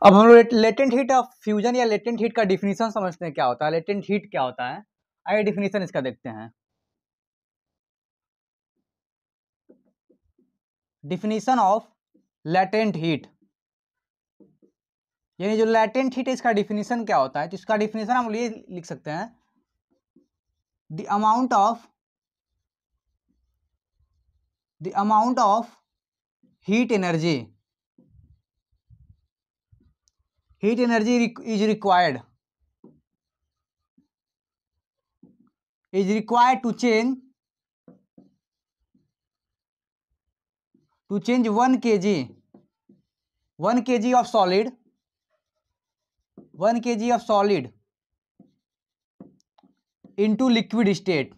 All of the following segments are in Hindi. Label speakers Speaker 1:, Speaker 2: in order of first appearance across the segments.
Speaker 1: अब हम लोग लेटेंट हीट ऑफ फ्यूजन या लेटेंट हीट का डिफिनीशन समझते हैं क्या होता है, लेटेंट हीट क्या होता है। आइए डिफिनीशन इसका देखते हैं। डिफिनीशन ऑफ लेटेंट हीट, यानी जो लेटेंट हीट है इसका डिफिनीशन क्या होता है। तो इसका डिफिनीशन हम ये लिख सकते हैं, the amount of heat energy is required to change 1 kg of solid into liquid state।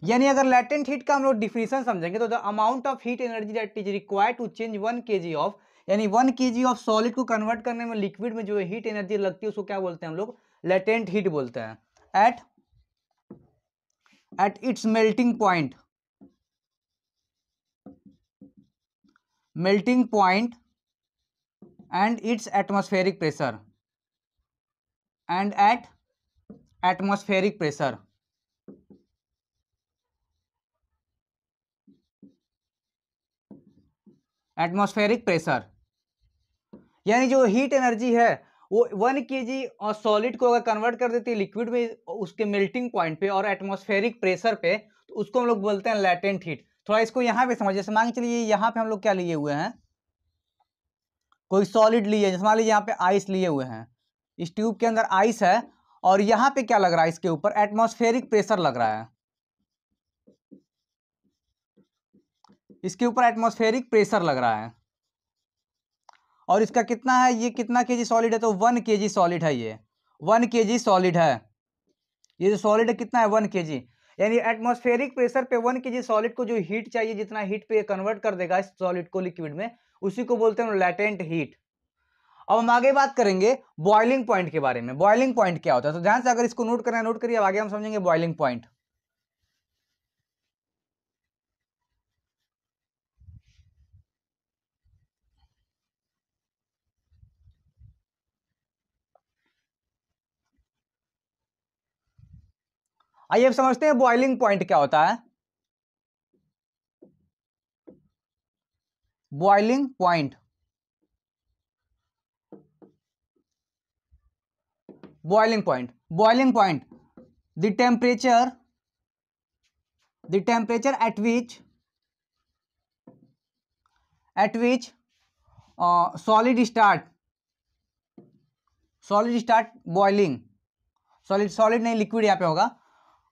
Speaker 1: यानी अगर लेटेंट हीट का हम लोग डिफिनीशन समझेंगे तो the amount of heat energy that is required to change 1 kg of, यानी 1 kg ऑफ सॉलिड को कन्वर्ट करने में लिक्विड में जो हीट एनर्जी लगती है उसको क्या बोलते हैं हम लोग, लेटेंट हीट बोलते हैं। At its melting point and its atmospheric pressure यानी जो हीट एनर्जी है वो 1 kg और सॉलिड को अगर कन्वर्ट कर देती है लिक्विड में उसके मेल्टिंग पॉइंट पे और एटमॉस्फेरिक प्रेशर पे, तो उसको हम लोग बोलते हैं लेटेंट हीट। थोड़ा इसको यहाँ पे समझिए, मान के चलिए यहाँ पे हम लोग क्या लिए हुए हैं, कोई सॉलिड लिए, जैसे मान लीजिए यहाँ पे आइस लिए हुए हैं, इस ट्यूब के अंदर आइस है और यहाँ पे क्या लग रहा है, इसके ऊपर एटमॉस्फेरिक प्रेशर लग रहा है, इसके ऊपर एटमॉस्फेरिक प्रेशर लग रहा है। और इसका कितना है, ये कितना केजी सॉलिड है, तो 1 kg सॉलिड है, ये 1 kg सॉलिड है, ये जो सॉलिड है कितना है 1 kg। यानी एटमॉस्फेरिक प्रेशर पे 1 kg सॉलिड को जो हीट चाहिए, जितना हीट पे कन्वर्ट कर देगा इस सॉलिड को लिक्विड में, उसी को बोलते हैं लेटेंट हीट। अब हम आगे बात करेंगे बॉइलिंग पॉइंट के बारे में। बॉइलिंग पॉइंट क्या होता है, तो ध्यान से अगर इसको नोट करना है नोट करिए, अब आगे हम समझेंगे बॉइलिंग पॉइंट। आइए अब समझते हैं बॉइलिंग पॉइंट क्या होता है। Boiling point, boiling point the temperature at which solid start boiling, solid नहीं लिक्विड यहाँ पे होगा,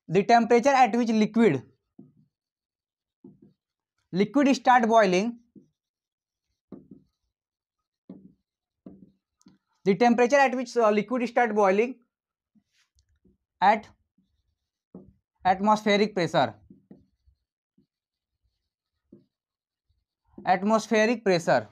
Speaker 1: the temperature at which liquid start boiling, the temperature at which liquid start boiling at atmospheric pressure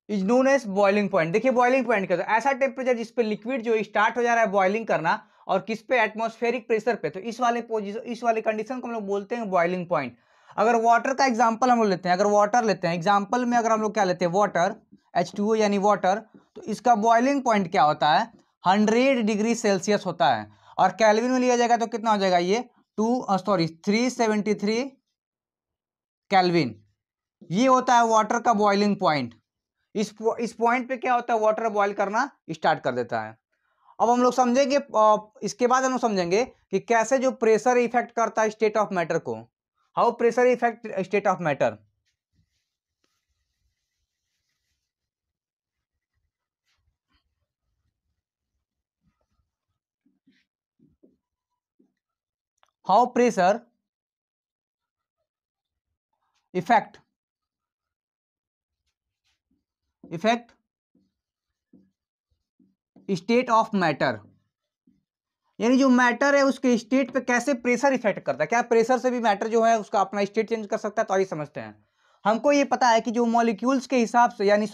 Speaker 1: is known as boiling point. देखिए बॉइलिंग पॉइंट क्या होता है, ऐसा टेम्परेचर जिस पे लिक्विड जो स्टार्ट हो जा रहा है बॉइलिंग करना, और किस पे, एटमॉस्फेरिक प्रेशर पे, तो इस वाले कंडीशन को हम लोग बोलते हैं बॉइलिंग पॉइंट। अगर वाटर का एग्जांपल हम लोग लेते हैं, अगर वाटर लेते हैं एग्जांपल में, अगर हम लोग क्या लेते हैं वाटर, H2O यानी वाटर, तो इसका बॉइलिंग पॉइंट क्या होता है, 100 डिग्री सेल्सियस होता है, और केल्विन में लिया जाएगा तो कितना हो जाएगा, ये 373 केल्विन। ये होता है वाटर का बॉइलिंग पॉइंट। इस पॉइंट पे क्या होता है, वाटर बॉईल करना स्टार्ट कर देता है। अब हम लोग समझेंगे, इसके बाद हम लोग समझेंगे कि कैसे जो प्रेशर इफेक्ट करता है स्टेट ऑफ मैटर को, how pressure effect state of matter. How pressure effect state of matter, यानी जो मैटर है उसके स्टेट पे कैसे प्रेशर इफेक्ट करता है, क्या प्रेशर से भी मैटर जो है उसका अपना स्टेट चेंज कर सकता है। तो आइए समझते हैं। हमको ये पता है कि जो मॉलिक्यूल्स के हिसाब से, यानी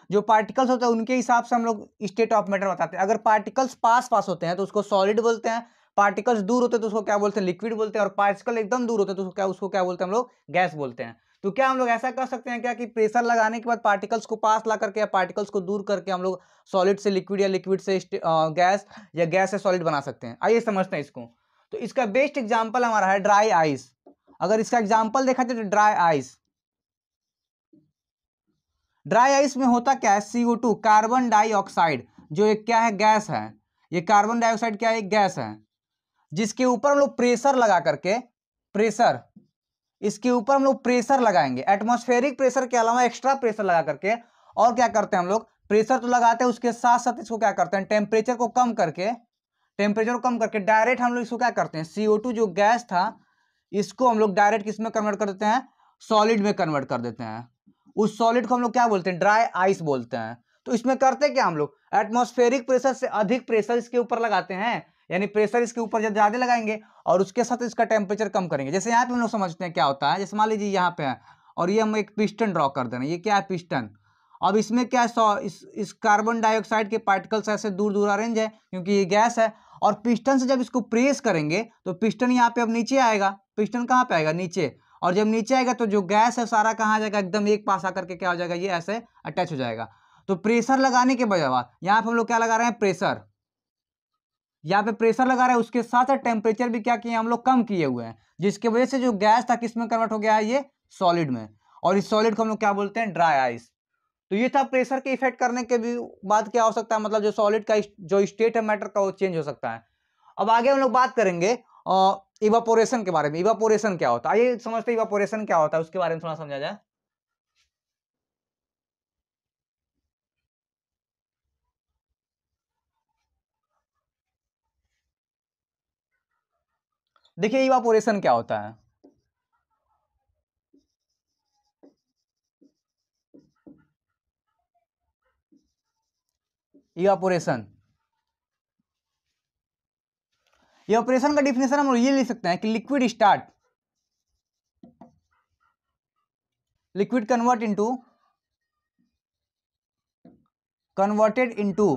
Speaker 1: जो पार्टिकल्स होते हैं उनके हिसाब से हम लोग स्टेट ऑफ मैटर बताते हैं। अगर पार्टिकल्स पास होते हैं तो उसको सॉलिड बोलते हैं, पार्टिकल्स दूर होते हैं तो उसको क्या बोलते हैं, लिक्विड बोलते हैं, और पार्टिकल एकदम दूर होते हैं तो उसको क्या बोलते हैं हम लोग, गैस बोलते हैं। तो क्या हम लोग ऐसा कर सकते हैं क्या कि प्रेशर लगाने के बाद पार्टिकल्स को पास ला करके या पार्टिकल्स को दूर करके हम लोग सॉलिड से लिक्विड या लिक्विड से गैस या गैस से सॉलिड बना सकते हैं। आइए समझते हैं इसको। तो इसका बेस्ट एग्जांपल हमारा है ड्राई आइस। अगर इसका एग्जांपल देखा जाए तो ड्राई आइस, ड्राई आइस में होता क्या है, CO2 कार्बन डाइऑक्साइड, जो एक क्या है, गैस है। ये कार्बन डाइऑक्साइड क्या है, एक गैस है, जिसके ऊपर हम लोग प्रेशर लगा करके, प्रेशर, इसके ऊपर हम लोग प्रेशर लगाएंगे, एटमॉस्फेरिक प्रेशर के अलावा एक्स्ट्रा प्रेशर लगा करके। और क्या करते हैं हम लोग, प्रेशर तो लगाते हैं, उसके साथ साथ इसको क्या करते हैं, टेम्परेचर को कम करके, टेम्परेचर को कम करके डायरेक्ट हम लोग इसको क्या करते हैं, CO2 जो गैस था इसको हम लोग डायरेक्ट किस में कन्वर्ट कर देते हैं, सॉलिड में कन्वर्ट कर देते हैं। उस सॉलिड को हम लोग क्या बोलते हैं, ड्राई आइस बोलते हैं। तो इसमें करते क्या हम लोग, एटमॉस्फेरिक प्रेशर से अधिक प्रेशर इसके ऊपर लगाते हैं, यानी प्रेशर इसके ऊपर जब ज्यादा लगाएंगे और उसके साथ इसका टेम्परेचर कम करेंगे। जैसे यहाँ पे हम लोग समझते हैं क्या होता है, जैसे मान लीजिए यहाँ पे है और ये हम एक पिस्टन ड्रॉ कर दे रहे हैं, ये क्या है, पिस्टन। अब इसमें क्या है, इस कार्बन डाइऑक्साइड के पार्टिकल्स ऐसे दूर दूर अरेंज है क्योंकि ये गैस है, और पिस्टन से जब इसको प्रेस करेंगे तो पिस्टन यहाँ पे अब नीचे आएगा, पिस्टन कहाँ पे आएगा, नीचे, और जब नीचे आएगा तो जो गैस है सारा कहाँ आ जाएगा, एकदम एक पास आकर के क्या हो जाएगा, ये ऐसे अटैच हो जाएगा। तो प्रेशर लगाने के बजाय यहाँ पे हम लोग क्या लगा रहे हैं, प्रेशर, यहाँ पे प्रेशर लगा रहे हैं, उसके साथ साथ टेम्परेचर भी क्या किए हम लोग, कम किए हुए हैं, जिसकी वजह से जो गैस था किस में कन्वर्ट हो गया है, ये सॉलिड में, और इस सॉलिड को हम लोग क्या बोलते हैं, ड्राई आइस। तो ये था प्रेशर के इफेक्ट करने के भी बाद क्या हो सकता है, मतलब जो सॉलिड का जो स्टेट है मैटर का वो चेंज हो सकता है। अब आगे हम लोग बात करेंगे इवापोरेशन के बारे में। इवापोरेशन क्या होता है, आइए समझते हैं इवापोरेशन क्या होता है, उसके बारे में थोड़ा समझा जाए। देखिए इवापोरेशन क्या होता है, इवापोरेशन, इवापोरेशन का डिफिनेशन हम ये लिख सकते हैं कि liquid start, liquid converted into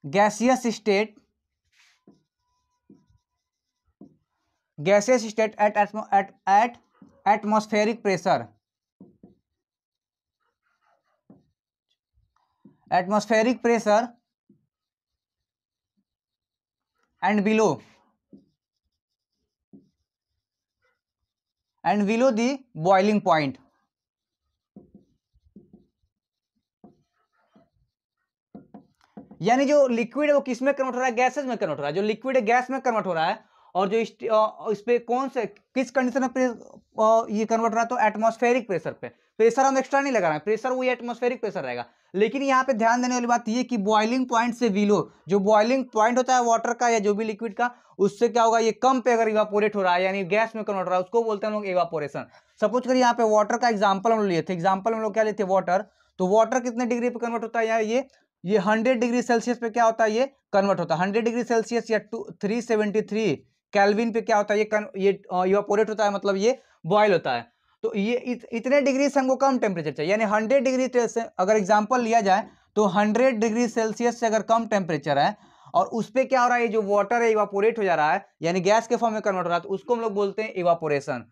Speaker 1: gaseous state, gaseous state eight atmospheric pressure, atmospheric pressure and below the boiling point. यानी जो लिक्विड है वो किस में कन्वर्ट हो रहा है, गैसेस में कन्वर्ट हो रहा है, जो लिक्विड है गैस में कन्वर्ट हो रहा है, और जो इस पे कौन से किस कंडीशन में ये कन्वर्ट हो रहा है, तो एटमॉस्फेरिक प्रेशर पे। प्रेशर हम एक्स्ट्रा नहीं लगा रहे हैं, प्रेशर वही एटमॉस्फेरिक प्रेशर रहेगा। लेकिन यहाँ पे ध्यान देने वाली बात ये कि बॉइलिंग पॉइंट से बिलो, जो बॉइलिंग पॉइंट होता है वाटर का या जो भी लिक्विड का, उससे क्या होगा, ये कम पे अगर इवापोरेट हो रहा है यानी गैस में कन्वर्ट हो रहा है, उसको बोलते हैं हम लोग इवापोरेशन। सपोज करिए यहाँ पे वाटर का एग्जाम्पल हम लोग लिए थे, एग्जाम्पल हम लोग क्या लेते हैं, वाटर। तो वाटर कितने डिग्री पे कन्वर्ट होता है यार, ये 100 डिग्री सेल्सियस पे क्या होता है, ये कन्वर्ट होता है। 100 डिग्री सेल्सियस या 373 केल्विन पे क्या होता है, ये इवापोरेट होता है, मतलब ये बॉयल होता है। तो ये इतने डिग्री से हमको कम टेम्परेचर चाहिए, यानी 100 डिग्री से अगर एग्जांपल लिया जाए तो 100 डिग्री सेल्सियस से अगर कम टेम्परेचर है और उस पर क्या हो रहा है, जो वाटर है इवापोरेट हो जा रहा है यानी गैस के फॉर्म में कन्वर्ट हो रहा है, तो उसको हम लोग बोलते हैं इवापोरेशन।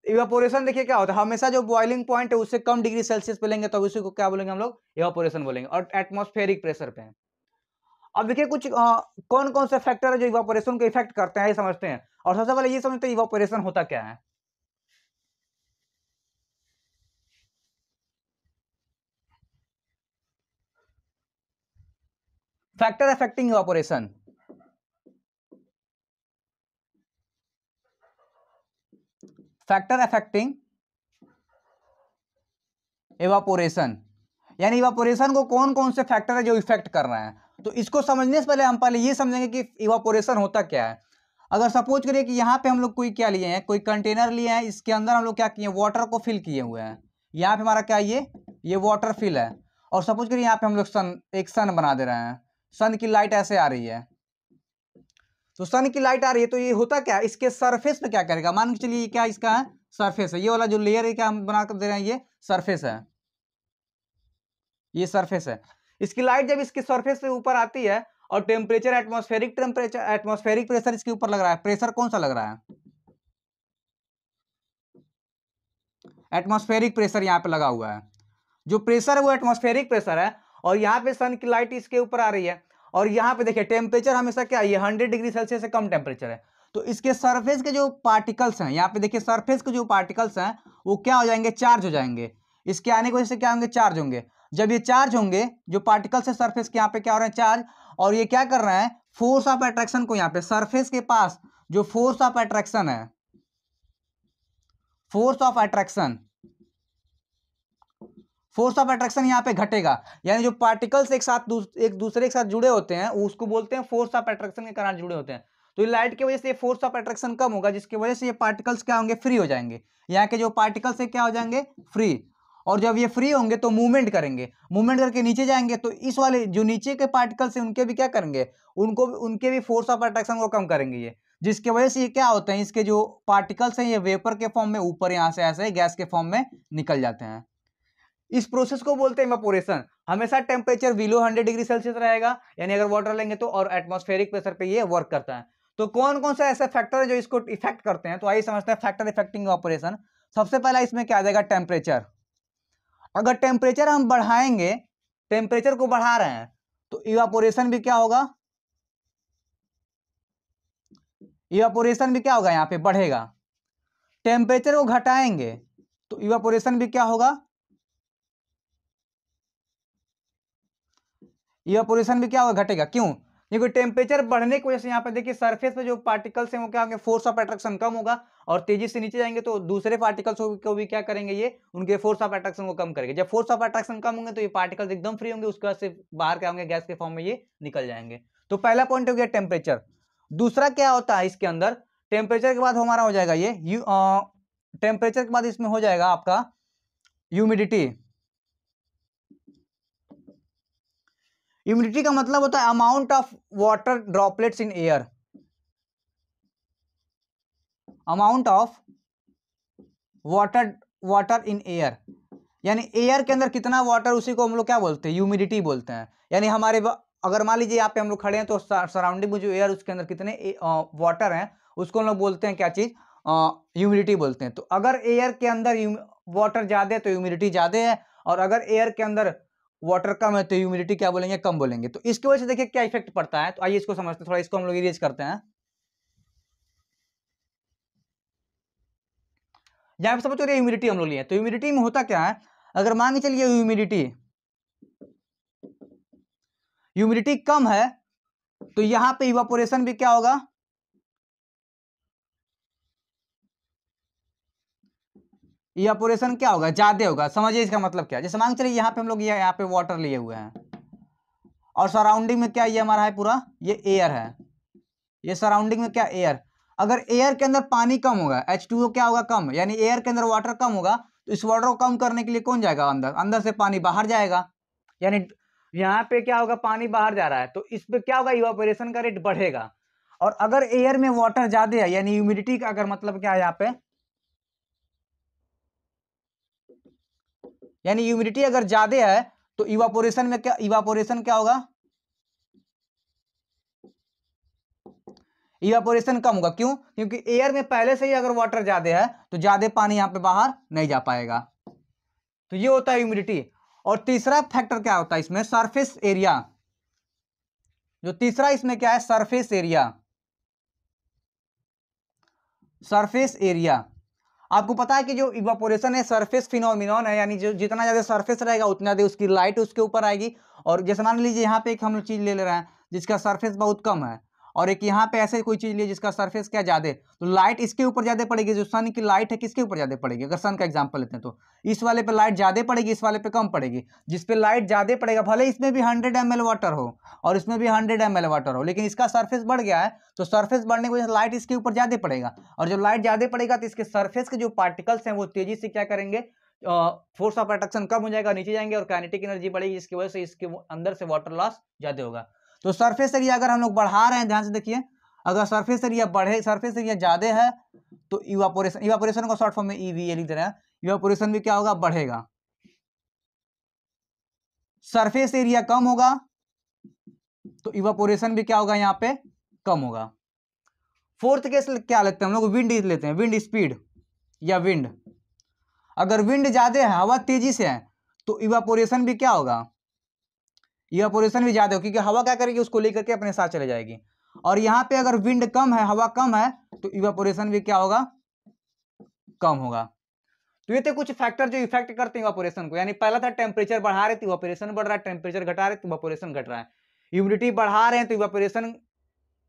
Speaker 1: इवापोरेशन देखिए क्या होता है, हमेशा जो बॉइलिंग पॉइंट है उससे कम डिग्री सेल्सियस पे लेंगे तो उसी को क्या बोलेंगे हम लोग, इवापोरेशन बोलेंगे, और एटमॉस्फेरिक प्रेशर पे। अब देखिए कुछ कौन कौन से फैक्टर है जो इवापोरेशन को इफेक्ट करते हैं, ये समझते हैं। और सबसे पहले ये समझते हैं इवापोरेशन होता क्या है। Factor affecting evaporation, factor affecting evaporation, यानी इवापोरेशन को कौन कौन से फैक्टर है जो इफेक्ट कर रहे हैं। तो इसको समझने से पहले हम पहले ये समझेंगे कि इवापोरेशन होता क्या है। अगर सपोज करिए कि यहाँ पे हम लोग कोई क्या लिए हैं, कोई कंटेनर लिए हैं, इसके अंदर हम लोग क्या किए हैं, वाटर को फिल किए हुए हैं। यहाँ पे हमारा क्या ये वाटर फिल है, और सपोज करिए यहाँ पे हम लोग एक सन बना दे रहे हैं, सन की लाइट ऐसे आ रही है। तो सन की लाइट आ रही है तो ये होता क्या है, इसके सरफेस पे क्या करेगा, मान के चलिए ये क्या इसका है, सरफेस है, ये वाला जो लेयर है क्या हम बना कर दे रहे हैं, ये सरफेस है, ये सरफेस है। इसकी लाइट जब इसके सरफेस से ऊपर आती है और टेम्परेचर एटमॉस्फेरिक प्रेशर इसके ऊपर लग रहा है, प्रेशर कौन सा लग रहा है, एटमॉस्फेरिक प्रेशर यहाँ पे लगा हुआ है, जो प्रेशर है वो एटमॉस्फेरिक प्रेशर है, और यहाँ पे सन की लाइट इसके ऊपर आ रही है, और यहाँ पे देखिए टेम्परेचर हमेशा क्या है, ये 100 डिग्री सेल्सियस से कम टेम्परेचर है, तो इसके सरफेस के जो पार्टिकल्स हैं, यहाँ पे देखिए सरफेस के जो पार्टिकल्स हैं वो क्या हो जाएंगे, चार्ज हो जाएंगे, इसके आने की वजह से क्या होंगे, चार्ज होंगे। जब ये चार्ज होंगे, जो पार्टिकल्स है सरफेस के, यहाँ पे क्या हो रहे हैं, चार्ज, और ये क्या कर रहे हैं, फोर्स ऑफ अट्रैक्शन को यहाँ पे सरफेस के पास जो फोर्स ऑफ अट्रैक्शन है, फोर्स ऑफ अट्रैक्शन यहाँ पे घटेगा, यानी जो पार्टिकल्स एक दूसरे के साथ जुड़े होते हैं उसको बोलते हैं फोर्स ऑफ अट्रैक्शन के कारण जुड़े होते हैं। तो लाइट की वजह से फोर्स ऑफ अट्रैक्शन कम होगा, जिसकी वजह से ये पार्टिकल्स क्या होंगे, फ्री हो जाएंगे, यहाँ के जो पार्टिकल्स है क्या हो जाएंगे, फ्री, और जब ये फ्री होंगे तो मूवमेंट करेंगे, मूवमेंट करके नीचे जाएंगे, तो इस वाले जो नीचे के पार्टिकल्स हैं उनके भी क्या करेंगे, उनके भी फोर्स ऑफ अट्रैक्शन को कम करेंगे ये, जिसकी वजह से ये क्या होते हैं, इसके जो पार्टिकल्स हैं ये वेपर के फॉर्म में ऊपर यहाँ से ऐसे गैस के फॉर्म में निकल जाते हैं। इस प्रोसेस को बोलते हैं इवेपोरेशन। हमेशा टेम्परेचर बिलो 100 डिग्री सेल्सियस रहेगा, यानी अगर वाटर लेंगे तो, और एटमॉस्फेरिक प्रेशर पे ये वर्क करता है। तो कौन कौन सा ऐसे फैक्टर है जो इसको इफेक्ट करते हैं, तो आइए समझते हैं फैक्टर इफेक्टिंग इवेपोरेशन। सबसे पहला इसमें क्या आ जाएगा, टेम्परेचर। अगर टेम्परेचर हम बढ़ाएंगे, टेम्परेचर को बढ़ा रहे हैं तो इवेपोरेशन भी क्या होगा, इवेपोरेशन भी क्या होगा, यहाँ पे बढ़ेगा। टेम्परेचर को घटाएंगे तो इवेपोरेशन भी क्या होगा, इवेपोरेशन भी क्या होगा, घटेगा। क्यों, क्योंकि टेम्परेचर बढ़ने की वजह से यहाँ पे देखिए सरफेस पे जो पार्टिकल्स हैं वो क्या होंगे, फोर्स ऑफ अट्रैक्शन कम होगा, और तेजी से नीचे जाएंगे तो दूसरे पार्टिकल्स को भी क्या करेंगे, ये उनके फोर्स ऑफ अट्रैक्शन को कम करेंगे। जब फोर्स ऑफ अट्रैक्शन कम होंगे तो ये पार्टिकल्स एकदम फ्री होंगे, उसके बाद से बाहर क्या होंगे, गैस के फॉर्म में ये निकल जाएंगे। तो पहला पॉइंट हो गया टेम्परेचर। दूसरा क्या होता है इसके अंदर, टेम्परेचर के बाद हमारा हो जाएगा ये टेम्परेचर के बाद इसमें हो जाएगा आपका ह्यूमिडिटी। ह्यूमिडिटी का मतलब होता है amount of water droplets in air, amount of water in air, यानी एयर के अंदर कितना वाटर, उसी को हम लोग क्या बोलते हैं, ह्यूमिडिटी बोलते हैं। यानी अगर मान लीजिए यहाँ पे हम लोग खड़े हैं तो सराउंडिंग में जो एयर उसके अंदर कितने वाटर हैं उसको हम लोग बोलते हैं क्या चीज, ह्यूमिडिटी बोलते हैं। तो अगर एयर के अंदर वाटर ज्यादा है तो ह्यूमिडिटी ज्यादा है, और अगर एयर के अंदर वाटर कम है तो ह्यूमिडिटी क्या बोलेंगे, कम बोलेंगे। तो इसकी वजह से देखिए क्या इफेक्ट पड़ता है, तो आइए इसको समझते हैं थोड़ा, इसको हम लोग इरेज करते हैं। यहाँ पे समझ रहे ह्यूमिडिटी हम लोग लिए, तो ह्यूमिडिटी में होता क्या है, अगर मान के चलिए ह्यूमिडिटी कम है तो यहाँ पे इवापोरेशन भी क्या होगा, इवापोरेशन क्या होगा, ज्यादा होगा। समझिए इसका मतलब क्या है, जैसे मान चलिए यहाँ पे हम लोग यहाँ पे वाटर लिए हुए हैं, और सराउंडिंग में क्या ये हमारा है पूरा, ये एयर है, ये सराउंडिंग में क्या एयर। अगर एयर के अंदर पानी कम होगा, H2O क्या होगा, कम, यानी एयर के अंदर वाटर कम होगा, तो इस वाटर को कम करने के लिए कौन जाएगा अंदर, अंदर से पानी बाहर जाएगा, यानी यहाँ पे क्या होगा, पानी बाहर जा रहा है, तो इस पे क्या होगा, इवापोरेशन का रेट बढ़ेगा। और अगर एयर में वाटर ज्यादा है, यानी ह्यूमिडिटी का अगर मतलब क्या है यहाँ पे, यानी ह्यूमिडिटी अगर ज्यादा है तो इवापोरेशन में क्या, इवापोरेशन क्या होगा, इवापोरेशन कम होगा। क्यों, क्योंकि एयर में पहले से ही अगर वाटर ज्यादा है तो ज्यादा पानी यहां पे बाहर नहीं जा पाएगा। तो ये होता है ह्यूमिडिटी। और तीसरा फैक्टर क्या होता है इसमें, सरफेस एरिया। जो तीसरा इसमें क्या है, सरफेस एरिया। सरफेस एरिया, आपको पता है कि जो इवापोरेशन है सरफेस फिनोमिनॉन है, यानी जो जितना ज्यादा सरफेस रहेगा उतना ज्यादा उसकी लाइट उसके ऊपर आएगी। और जैसे मान लीजिए यहाँ पे एक हम लोग चीज ले रहे हैं जिसका सरफेस बहुत कम है, और एक यहाँ पे ऐसे कोई चीज ली जिसका सरफेस क्या ज्यादा है, तो लाइट इसके ऊपर ज्यादा पड़ेगी। जो सन की लाइट है किसके ऊपर ज्यादा पड़ेगी, अगर सन का एग्जांपल लेते हैं तो इस वाले पे लाइट ज्यादा पड़ेगी, इस वाले पे कम पड़ेगी। जिस पे लाइट ज्यादा पड़ेगा भले इसमें भी 100 ml वाटर हो और इसमें भी 100 ml वाटर हो, लेकिन इसका सरफेस बढ़ गया है तो सरफेस बढ़ने की वजह से लाइट इसके ऊपर ज्यादा पड़ेगा, और जब लाइट ज्यादा पड़ेगा तो इसके सरफेस के जो पार्टिकल्स हैं वो तेजी से क्या करेंगे, फोर्स ऑफ अट्रैक्शन कम हो जाएगा, नीचे जाएंगे, और काइनेटिक एनर्जी बढ़ेगी, जिसकी वजह से इसके अंदर से वाटर लॉस ज्यादा होगा। तो सरफेस एरिया अगर हम लोग बढ़ा रहे हैं, ध्यान से देखिए, अगर सरफेस एरिया बढ़े, सरफेस एरिया ज्यादा है तो इवापोरेशन को शॉर्ट फॉर्म में ईवी लिख दे रहे हैं, इवापोरेशन भी क्या होगा, बढ़ेगा। सरफेस एरिया कम होगा तो इवापोरेशन भी क्या होगा, यहां पे कम होगा। फोर्थ केस क्या लेते हैं हम लोग, विंड लेते हैं, विंड स्पीड या विंड। अगर विंड ज्यादा है, हवा तेजी से है, तो इवापोरेशन भी क्या होगा, इवापोरेशन भी ज्यादा होगा, क्योंकि हवा क्या करेगी, उसको लेकर के अपने साथ चले जाएगी। और यहां पे अगर विंड कम है, हवा कम है, तो इवापोरेशन भी क्या होगा, कम होगा। तो ये थे कुछ फैक्टर जो इफेक्ट करते हैं इवापोरेशन को। यानी पहला था टेम्परेचर बढ़ा रहे तो इवापोरेशन बढ़ रहा है, टेम्परेचर घटा रहे तो इवापोरेशन घट रहा है। ह्यूमिडिटी बढ़ा रहे हैं तो इवापोरेशन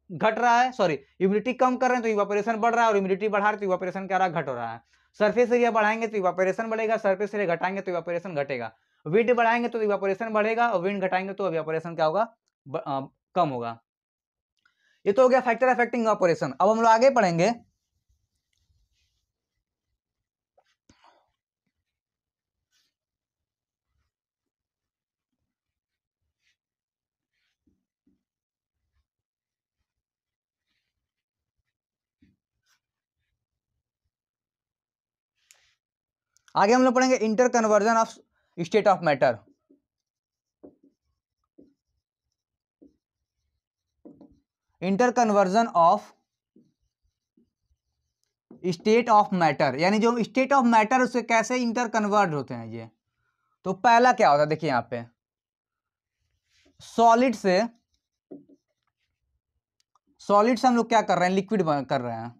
Speaker 1: घट रहा है, सॉरी ह्यूमिडिटी कम कर रहे हैं तो इवापोरेशन बढ़ रहा है, और ह्यूमिडिटी बढ़ा रहे तो इवापोरेशन क्या रहा है, घट रहा है। सरफेस एरिया बढ़ाएंगे तो इवापोरेशन बढ़ेगा, सरफेस एरिया घटाएंगे तो इवापोरेशन घटेगा। विंड बढ़ाएंगे तो इवापोरेशन बढ़ेगा, और विंड घटाएंगे तो इवापोरेशन क्या होगा, कम होगा। ये तो हो गया फैक्टर अफेक्टिंग इवापोरेशन। अब हम लोग आगे पढ़ेंगे आगे हम लोग पढ़ेंगे inter conversion of state of matter. Inter conversion of state of matter, यानी जो स्टेट ऑफ मैटर उससे कैसे इंटर कन्वर्ट होते हैं ये। तो पहला क्या होता है, देखिए यहां पे सॉलिड से हम लोग क्या कर रहे हैं, लिक्विड कर रहे हैं।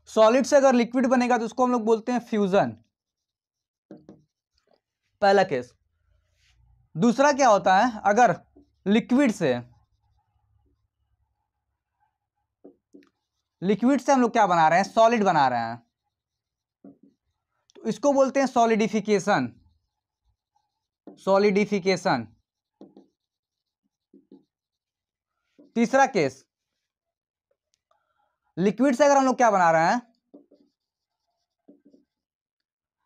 Speaker 1: सॉलिड से अगर लिक्विड बनेगा तो उसको हम लोग बोलते हैं फ्यूजन, पहला केस। दूसरा क्या होता है, अगर लिक्विड से हम लोग क्या बना रहे हैं, सॉलिड बना रहे हैं, तो इसको बोलते हैं सॉलिडिफिकेशन। सॉलिडिफिकेशन। तीसरा केस, लिक्विड से अगर हम लोग क्या बना रहे हैं,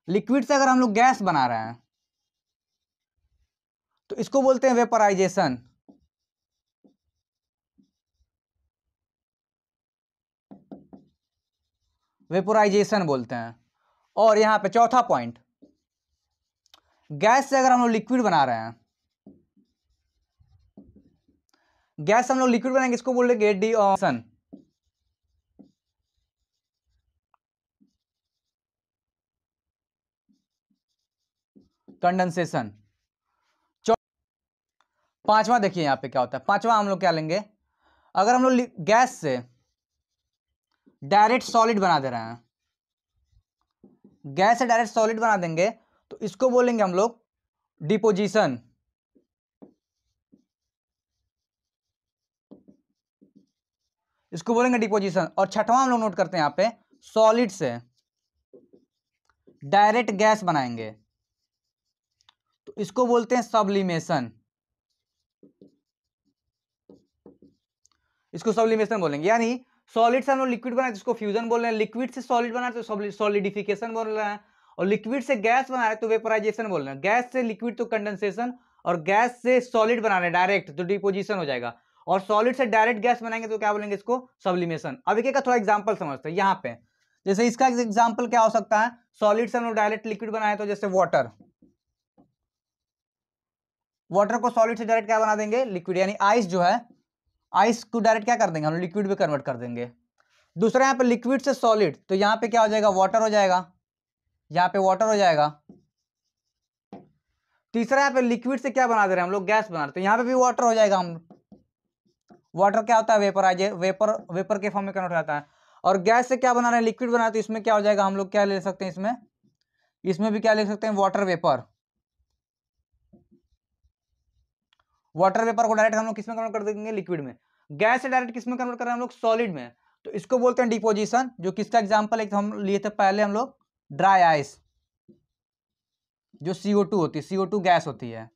Speaker 1: लिक्विड से अगर हम लोग गैस बना रहे हैं तो इसको बोलते हैं वेपराइजेशन। वेपोराइजेशन बोलते हैं। और यहां पे चौथा पॉइंट, गैस से अगर हम लोग लिक्विड बना रहे हैं, गैस हम लोग लिक्विड बनाएंगे, इसको बोलेंगे डिऑक्सन। कंडेंसेशन। पांचवा देखिए यहां पे क्या होता है, पांचवा हम लोग क्या लेंगे, अगर हम लोग गैस से डायरेक्ट सॉलिड बना दे रहे हैं, गैस से डायरेक्ट सॉलिड बना देंगे तो इसको बोलेंगे हम लोग डिपोजिशन। इसको बोलेंगे डिपोजिशन। और छठवां हम लोग नोट करते हैं यहां पे, सॉलिड से डायरेक्ट गैस बनाएंगे तो इसको बोलते हैं सब्लिमेशन। इसको सब्लिमेशन बोलेंगे। यानी सॉलिड से हम लोग लिक्विड बनाए जिसको फ्यूजन बोल रहे हैं, लिक्विड से सॉलिड बना तो सॉलिडिफिकेशन बोल रहे हैं, और लिक्विड से गैस बना रहे तो वेपोराइजेशन बोल रहे हैं, गैस से लिक्विड तो कंडेंसेशन, और गैस से सॉलिड बना रहे डायरेक्ट तो डिपोजिशन हो जाएगा, और सॉलिड से डायरेक्ट गैस बनाएंगे तो क्या बोलेंगे, इसको सब्लिमेशन। अब एक का थोड़ा एग्जाम्पल समझते हैं यहाँ पे। जैसे इसका एग्जाम्पल क्या हो सकता है, सॉलिड से हम लोग डायरेक्ट लिक्विड बनाए तो जैसे वाटर, वाटर को सॉलिड से डायरेक्ट क्या बना देंगे, लिक्विड। यानी आइस जो है, आइस को डायरेक्ट क्या कर देंगे हम लिक्विड में कन्वर्ट कर देंगे। दूसरा यहाँ पे लिक्विड से सॉलिड, तो यहाँ पे क्या हो जाएगा, वाटर हो जाएगा, यहाँ पे वाटर हो जाएगा। तीसरा यहाँ पे लिक्विड से क्या बना दे रहे हैं हम लोग, गैस बना रहे हैं, तो यहाँ पे भी वाटर हो जाएगा। हम वाटर क्या होता है, वेपर के फॉर्म में कन्वर्ट हो जाता है। और गैस से क्या बना रहे हैं, लिक्विड बना रहे हैं, तो इसमें क्या हो जाएगा, हम लोग क्या ले सकते हैं इसमें भी क्या ले सकते हैं, वाटर वेपर। वाटर वेपर को डायरेक्ट हम लोग किसमें कन्वर्ट कर देंगे, लिक्विड में। गैस से डायरेक्ट किसमें कन्वर्ट कर रहे हैं हम लोग, सॉलिड में, तो इसको बोलते हैं डिपोजिशन। जो किसका एग्जांपल एक हम लिए थे पहले हम लोग, ड्राई आइस, जो CO2 होती है, CO2 गैस होती है।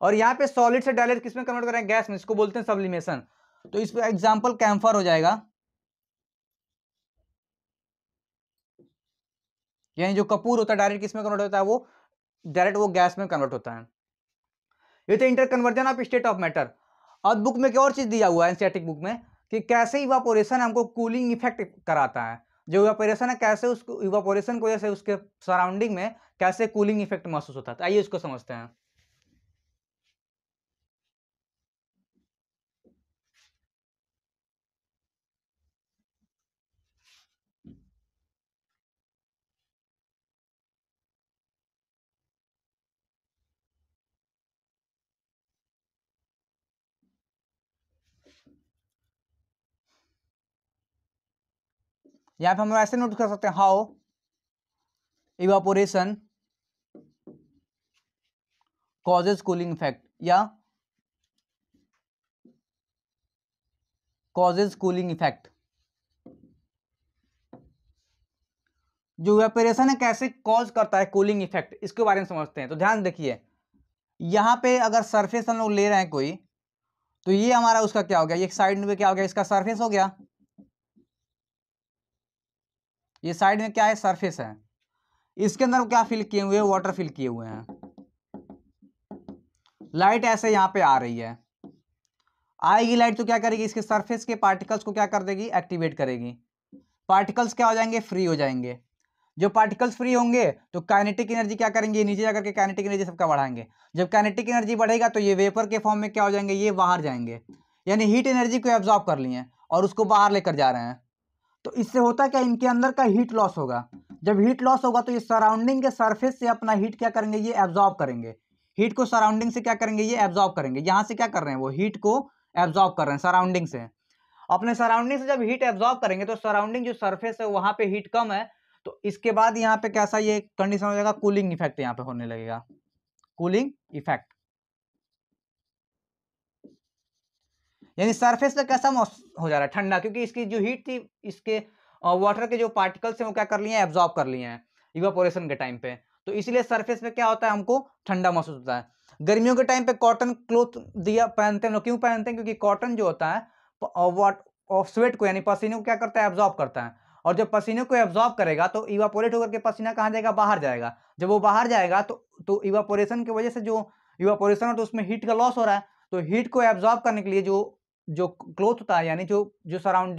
Speaker 1: और यहाँ पे सॉलिड से डायरेक्ट किसमें कन्वर्ट कर रहे हैं, गैस में, इसको बोलते हैं सब्लिमेशन। तो इस पर एग्जाम्पल कैम्फर हो जाएगा। यानी जो कपूर होता है डायरेक्ट किसमें कन्वर्ट होता है, वो डायरेक्ट वो गैस में कन्वर्ट होता है। ये तो inter conversion of state of matter. अब बुक में क्या और चीज दिया हुआ है एनसीईआरटी बुक में, कि कैसे इवापोरेशन हमको कूलिंग इफेक्ट कराता है। जो इवापोरेशन है कैसे उसको इवापोरेशन की वजह से उसके सराउंडिंग में कैसे कूलिंग इफेक्ट महसूस होता है। तो आइए इसको समझते हैं। यहाँ पे हम लोग ऐसे नोट कर सकते हैं, how evaporation causes cooling effect या कॉजेज कूलिंग इफेक्ट। जो इवेपोरेशन है कैसे कॉज करता है कूलिंग इफेक्ट, इसके बारे में समझते हैं। तो ध्यान देखिए, यहां पे अगर सरफेस हम लोग ले रहे हैं कोई, तो ये हमारा उसका क्या हो गया, ये साइड में क्या हो गया, इसका सरफेस हो गया। ये साइड में क्या है, सरफेस है। इसके अंदर क्या फिल किए हुए हैं, वाटर फिल किए हुए हैं। लाइट ऐसे यहां पे आ रही है, आएगी लाइट तो क्या करेगी, इसके सरफेस के पार्टिकल्स को क्या कर देगी, एक्टिवेट करेगी। पार्टिकल्स क्या हो जाएंगे, फ्री हो जाएंगे। जो पार्टिकल्स फ्री होंगे तो काइनेटिक एनर्जी क्या करेंगे, नीचे जाकर के काइनेटिक एनर्जी सबका बढ़ाएंगे। जब काइनेटिक एनर्जी बढ़ेगा तो ये वेपर के फॉर्म में क्या हो जाएंगे, ये बाहर जाएंगे, यानी हीट एनर्जी को एब्जॉर्ब कर लिए और उसको बाहर लेकर जा रहे हैं। तो इससे होता क्या, इनके अंदर का हीट लॉस होगा। जब हीट लॉस होगा तो ये सराउंडिंग के सरफेस से अपना हीट क्या करेंगे, ये एब्जॉर्ब करेंगे। हीट को सराउंडिंग से क्या करेंगे, ये एब्जॉर्ब करेंगे। यहां से क्या कर रहे हैं, वो हीट को एब्जॉर्ब कर रहे हैं सराउंडिंग से। अपने सराउंडिंग से जब हीट एब्जॉर्ब करेंगे तो सराउंडिंग जो सरफेस है वहां पे हीट कम है, तो इसके बाद यहाँ पे कैसा ये कंडीशन हो जाएगा, कूलिंग इफेक्ट यहाँ पे होने लगेगा, कूलिंग इफेक्ट। यानी सरफेस पे कैसा हो जा रहा है, ठंडा, क्योंकि इसकी जो हीट थी इसके वाटर के जो पार्टिकल्स हैं वो क्या कर लिए हैं, एब्जॉर्ब कर लिए हैं इवापोरेशन के टाइम पे। तो इसलिए सरफेस पे क्या होता है, हमको ठंडा महसूस होता है। गर्मियों के टाइम पे कॉटन क्लोथ दिया पहनते हैं लोग, क्यों पहनते हैं, क्योंकि कॉटन जो होता है स्वेट को यानी पसीने को क्या करता है, एब्जॉर्ब करता है। और जब पसीने को एब्जॉर्ब करेगा तो इवापोरेट होकर के पसीना कहाँ जाएगा, बाहर जाएगा। जब वो बाहर जाएगा तो इवापोरेशन की वजह से जो इवापोरेशन हो तो उसमें हीट का लॉस हो रहा है। तो हीट को एब्जॉर्ब करने के लिए जो जो क्लोथ होता है, यानी जो जो सराउंड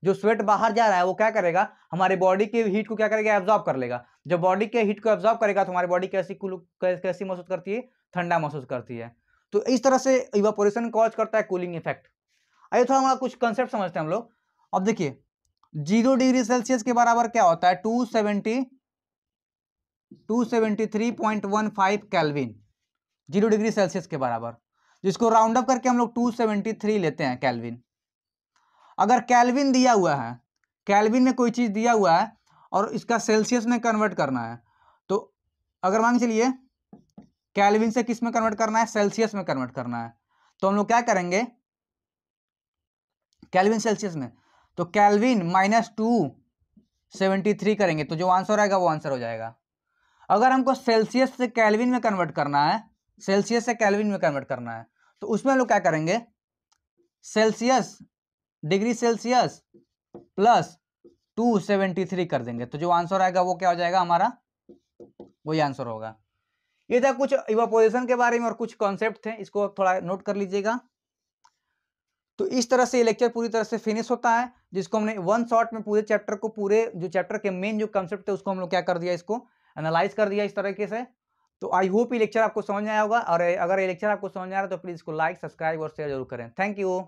Speaker 1: जो स्वेट बाहर जा रहा है वो क्या करेगा, हमारे बॉडी के हीट को क्या करेगा, एब्जॉर्ब कर लेगा। जब बॉडी के हीट को एब्जॉर्ब करेगा तो हमारी बॉडी कैसी महसूस करती है, ठंडा महसूस करती है। तो इस तरह से इवापोरेशन कॉज करता है कूलिंग इफेक्ट। आइए थोड़ा हमारा कुछ कंसेप्ट समझते हैं हम लोग। अब देखिए 0 डिग्री सेल्सियस के बराबर क्या होता है, 273.15 केल्विन। 0 डिग्री सेल्सियस के बराबर, जिसको राउंड अप करके हम लोग 273 लेते हैं केल्विन। अगर केल्विन दिया हुआ है, केल्विन में कोई चीज दिया हुआ है और इसका सेल्सियस में कन्वर्ट करना है, तो अगर मान के चलिए केल्विन से किस में कन्वर्ट करना है, सेल्सियस में कन्वर्ट करना है, तो हम लोग क्या करेंगे, केल्विन सेल्सियस में, तो केल्विन -273 करेंगे तो जो आंसर आएगा वो आंसर हो जाएगा। अगर हमको सेल्सियस से केल्विन में कन्वर्ट करना है, सेल्सियस से केल्विन में कन्वर्ट करना है, तो उसमें हम लोग क्या करेंगे, सेल्सियस डिग्री सेल्सियस प्लस 273 कर देंगे, तो जो आंसर आएगा वो क्या हो जाएगा हमारा, वही आंसर होगा। ये था कुछ इवापोरेशन के बारे में और कुछ कॉन्सेप्ट थे, इसको थोड़ा नोट कर लीजिएगा। तो इस तरह से ये लेक्चर पूरी तरह से फिनिश होता है, जिसको हमने वन शॉट में पूरे चैप्टर को, पूरे जो चैप्टर के मेन जो कंसेप्ट थे उसको हम लोग क्या कर दिया, इसको एनालाइज कर दिया इस तरीके से। तो आई होप ये लेक्चर आपको समझ में आया होगा, और अगर ये लेक्चर आपको समझ में आ रहा है तो प्लीज इसको लाइक, सब्सक्राइब और शेयर जरूर करें। Thank you.